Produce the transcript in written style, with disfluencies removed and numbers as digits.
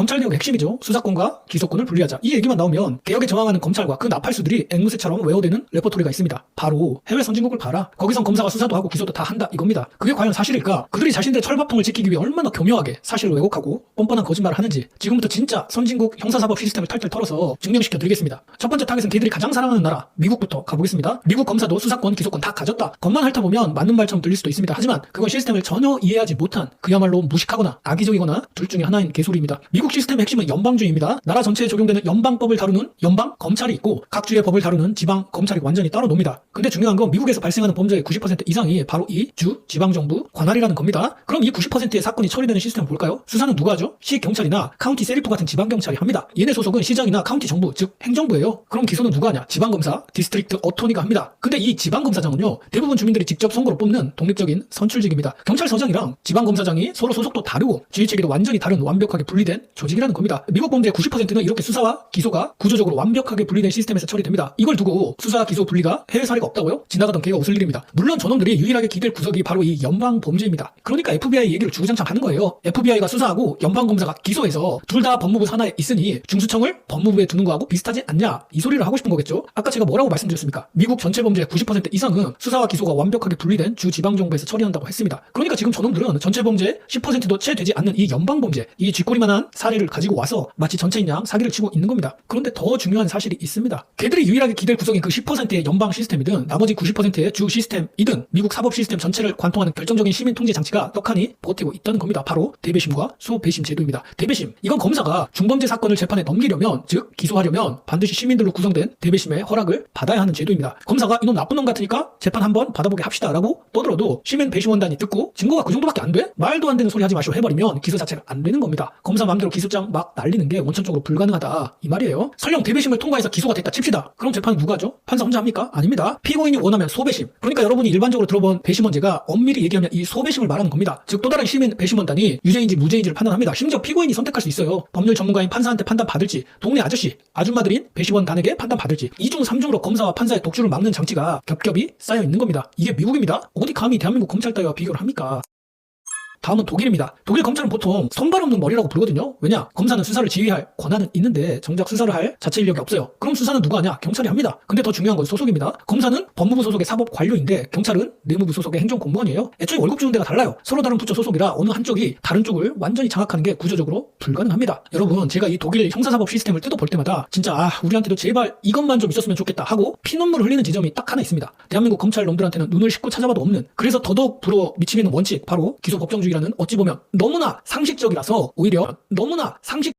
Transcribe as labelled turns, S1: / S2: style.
S1: 검찰개혁의 핵심이죠. 수사권과 기소권을 분리하자. 이 얘기만 나오면 개혁에 저항하는 검찰과 그 나팔수들이 앵무새처럼 외워대는 레퍼토리가 있습니다. 바로 해외 선진국을 봐라. 거기선 검사가 수사도 하고 기소도 다 한다 이겁니다. 그게 과연 사실일까? 그들이 자신들의 철밥통을 지키기 위해 얼마나 교묘하게 사실을 왜곡하고 뻔뻔한 거짓말을 하는지 지금부터 진짜 선진국 형사사법 시스템을 탈탈 털어서 증명시켜 드리겠습니다. 첫 번째 타겟은 걔들이 가장 사랑하는 나라 미국부터 가보겠습니다. 미국 검사도 수사권, 기소권 다 가졌다. 겉만 핥아보면 맞는 말처럼 들릴 수도 있습니다. 하지만 그건 시스템을 전혀 이해하지 못한 그야말로 무식하거나 악의적이거나 둘 중에 하나인 개소리입니다. 미국 시스템의 핵심은 연방주의입니다. 나라 전체에 적용되는 연방법을 다루는 연방 검찰이 있고 각 주의 법을 다루는 지방 검찰이 완전히 따로 놉니다. 근데 중요한 건 미국에서 발생하는 범죄의 90% 이상이 바로 이 주, 지방정부, 관할이라는 겁니다. 그럼 이 90%의 사건이 처리되는 시스템을 볼까요? 수사는 누가 하죠? 시 경찰이나 카운티 세리프 같은 지방경찰이 합니다. 얘네 소속은 시장이나 카운티 정부, 즉 행정부예요. 그럼 기소는 누가 하냐? 지방검사, 디스트릭트 어토니가 합니다. 근데 이 지방검사장은요, 대부분 주민들이 직접 선거로 뽑는 독립적인 선출직입니다. 경찰서장이랑 지방검사장이 서로 소속도 다르고 지휘체계도 완전히 다른 완벽하게 분리된 조직이라는 겁니다. 미국 범죄의 90%는 이렇게 수사와 기소가 구조적으로 완벽하게 분리된 시스템에서 처리됩니다. 이걸 두고 수사, 기소 분리가 해외 사례가 없다고요? 지나가던 개가 웃을 일입니다. 물론 저놈들이 유일하게 기댈 구석이 바로 이 연방 범죄입니다. 그러니까 FBI 얘기를 주구장창 하는 거예요. FBI가 수사하고 연방검사가 기소해서 둘 다 법무부 산하에 있으니 중수청을 법무부에 두는 거하고 비슷하지 않냐, 이 소리를 하고 싶은 거겠죠. 아까 제가 뭐라고 말씀드렸습니까? 미국 전체 범죄의 90% 이상은 수사와 기소가 완벽하게 분리된 주 지방정부에서 처리한다고 했습니다. 그러니까 지금 저놈들은 전체 범죄의 10%도 채 되지 않는 이 연방범죄, 이 쥐꼬리만한 사례를 가지고 와서 마치 전체인 양 사기를 치고 있는 겁니다. 그런데 더 중요한 사실이 있습니다. 걔들이 유일하게 기댈 구성인 그 10%의 연방 시스템이든 나머지 90%의 주 시스템이든 미국 사법 시스템 전체를 관통하는 결정적인 시민 통제 장치가 떡하니 버티고 있다는 겁니다. 바로 대배심과 소배심 제도입니다. 대배심, 이건 검사가 중범죄 사건을 재판에 넘기려면, 즉 기소하려면 반드시 시민들로 구성된 대배심의 허락을 받아야 하는 제도입니다. 검사가 이놈 나쁜 놈 같으니까 재판 한번 받아보게 합시다 라고 떠들어도 시민 배심원단이 듣고 증거가 그 정도밖에 안 돼? 말도 안 되는 소리 하지 마시고 해버리면 기소 자체가 안 되는 겁니다. 검사 마음대로 기소장 막 날리는 게 원천적으로 불가능하다 이 말이에요. 설령 대배심을 통과해서 기소가 됐다 칩시다. 그럼 재판은 누가 하죠? 판사 혼자 합니까? 아닙니다. 피고인이 원하면 소배심. 그러니까 여러분이 일반적으로 들어본 배심원제가 엄밀히 얘기하면 이 소배심을 말하는 겁니다. 즉 또 다른 시민 배심원단이 유죄인지 무죄인지를 판단합니다. 심지어 피고인이 선택할 수 있어요. 법률 전문가인 판사한테 판단 받을지, 동네 아저씨, 아줌마들인 배심원단에게 판단 받을지. 2중 3중으로 검사와 판사의 독주를 막는 장치가 겹겹이 쌓여 있는 겁니다. 이게 미국입니다. 어디 감히 대한민국 검찰 따위와 비교를 합니까? 다음은 독일입니다. 독일 검찰은 보통 손발 없는 머리라고 부르거든요. 왜냐? 검사는 수사를 지휘할 권한은 있는데 정작 수사를 할 자체 인력이 없어요. 그럼 수사는 누가 하냐? 경찰이 합니다. 근데 더 중요한 건 소속입니다. 검사는 법무부 소속의 사법 관료인데 경찰은 내무부 소속의 행정 공무원이에요. 애초에 월급 주는 데가 달라요. 서로 다른 부처 소속이라 어느 한쪽이 다른 쪽을 완전히 장악하는 게 구조적으로 불가능합니다. 여러분, 제가 이 독일 형사사법 시스템을 뜯어볼 때마다 진짜 우리한테도 제발 이것만 좀 있었으면 좋겠다 하고 피눈물을 흘리는 지점이 딱 하나 있습니다. 대한민국 검찰 놈들한테는 눈을 씻고 찾아봐도 없는, 그래서 더더욱 불어 미치겠는 원칙, 바로 기소법정주의 라는 어찌 보면 너무나 상식적이라서 오히려 너무나 상식